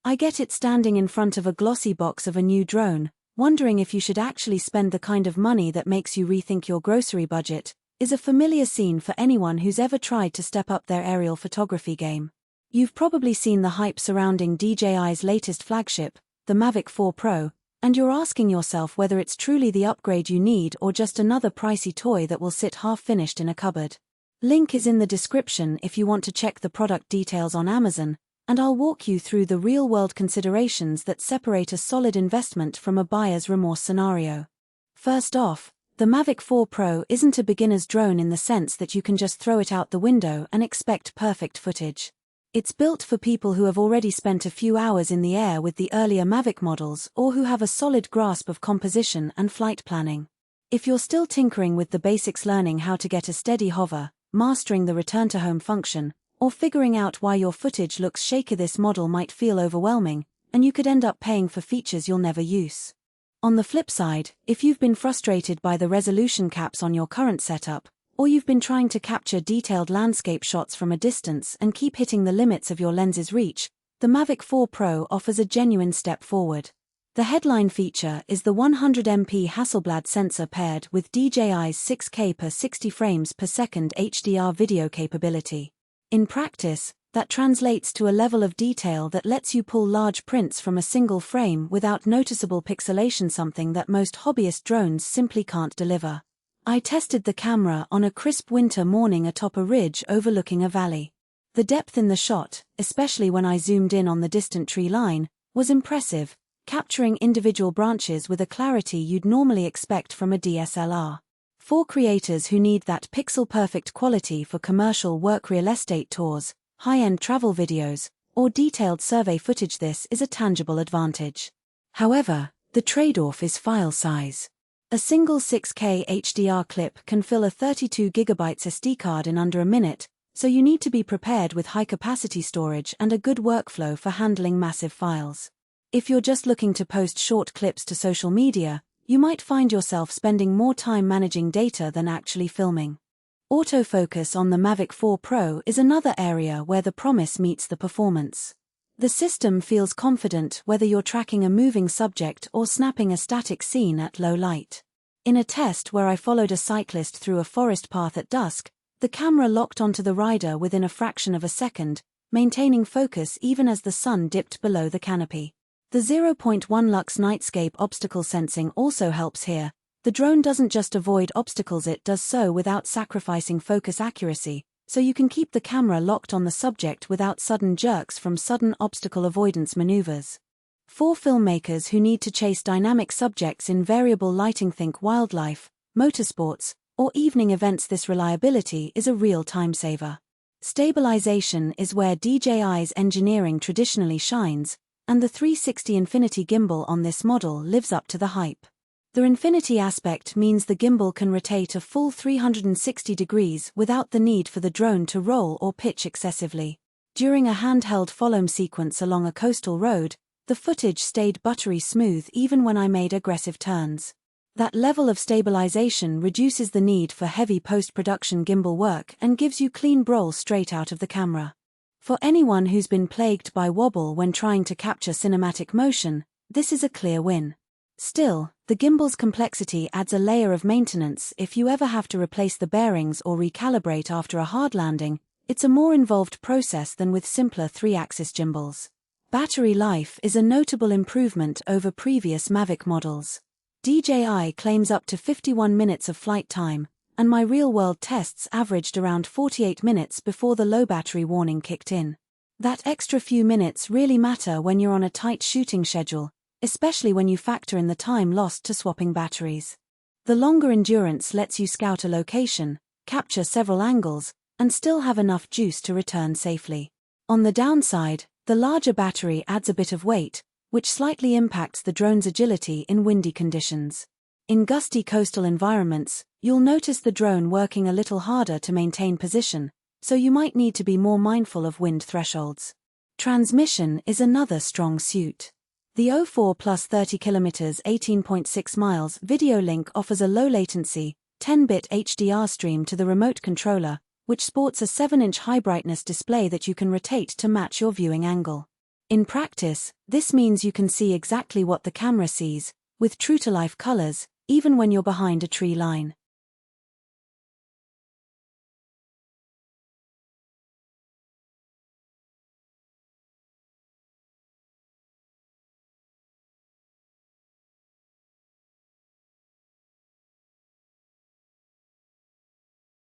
I get it. Standing in front of a glossy box of a new drone, wondering if you should actually spend the kind of money that makes you rethink your grocery budget, is a familiar scene for anyone who's ever tried to step up their aerial photography game. You've probably seen the hype surrounding DJI's latest flagship, the Mavic 4 Pro, and you're asking yourself whether it's truly the upgrade you need or just another pricey toy that will sit half-finished in a cupboard. Link is in the description if you want to check the product details on Amazon, and I'll walk you through the real-world considerations that separate a solid investment from a buyer's remorse scenario. First off, the Mavic 4 Pro isn't a beginner's drone in the sense that you can just throw it out the window and expect perfect footage. It's built for people who have already spent a few hours in the air with the earlier Mavic models or who have a solid grasp of composition and flight planning. If you're still tinkering with the basics, learning how to get a steady hover, mastering the return-to-home function, or figuring out why your footage looks shaky, this model might feel overwhelming, and you could end up paying for features you'll never use. On the flip side, if you've been frustrated by the resolution caps on your current setup, or you've been trying to capture detailed landscape shots from a distance and keep hitting the limits of your lens's reach, the Mavic 4 Pro offers a genuine step forward. The headline feature is the 100MP Hasselblad sensor paired with DJI's 6K per 60 frames per second HDR video capability. In practice, that translates to a level of detail that lets you pull large prints from a single frame without noticeable pixelation, something that most hobbyist drones simply can't deliver. I tested the camera on a crisp winter morning atop a ridge overlooking a valley. The depth in the shot, especially when I zoomed in on the distant tree line, was impressive, capturing individual branches with a clarity you'd normally expect from a DSLR. For creators who need that pixel-perfect quality for commercial work, real estate tours, high-end travel videos, or detailed survey footage, this is a tangible advantage. However, the trade-off is file size. A single 6K HDR clip can fill a 32GB SD card in under a minute, so you need to be prepared with high-capacity storage and a good workflow for handling massive files. If you're just looking to post short clips to social media, you might find yourself spending more time managing data than actually filming. Autofocus on the Mavic 4 Pro is another area where the promise meets the performance. The system feels confident whether you're tracking a moving subject or snapping a static scene at low light. In a test where I followed a cyclist through a forest path at dusk, the camera locked onto the rider within a fraction of a second, maintaining focus even as the sun dipped below the canopy. The 0.1 lux nightscape obstacle sensing also helps here. The drone doesn't just avoid obstacles, it does so without sacrificing focus accuracy, so you can keep the camera locked on the subject without sudden jerks from sudden obstacle avoidance maneuvers. For filmmakers who need to chase dynamic subjects in variable lighting, think wildlife, motorsports, or evening events, this reliability is a real time saver. Stabilization is where DJI's engineering traditionally shines, and the 360 Infinity gimbal on this model lives up to the hype. The infinity aspect means the gimbal can rotate a full 360 degrees without the need for the drone to roll or pitch excessively. During a handheld follow sequence along a coastal road, the footage stayed buttery smooth even when I made aggressive turns. That level of stabilization reduces the need for heavy post-production gimbal work and gives you clean roll straight out of the camera. For anyone who's been plagued by wobble when trying to capture cinematic motion, this is a clear win. Still, the gimbal's complexity adds a layer of maintenance. If you ever have to replace the bearings or recalibrate after a hard landing, it's a more involved process than with simpler 3-axis gimbals. Battery life is a notable improvement over previous Mavic models. DJI claims up to 51 minutes of flight time, and my real-world tests averaged around 48 minutes before the low battery warning kicked in. That extra few minutes really matter when you're on a tight shooting schedule, especially when you factor in the time lost to swapping batteries. The longer endurance lets you scout a location, capture several angles, and still have enough juice to return safely. On the downside, the larger battery adds a bit of weight, which slightly impacts the drone's agility in windy conditions. In gusty coastal environments, you'll notice the drone working a little harder to maintain position, so you might need to be more mindful of wind thresholds. Transmission is another strong suit. The 04 plus 30 km 18.6 miles video link offers a low-latency, 10-bit HDR stream to the remote controller, which sports a 7-inch high-brightness display that you can rotate to match your viewing angle. In practice, this means you can see exactly what the camera sees, with true-to-life colors, even when you're behind a tree line.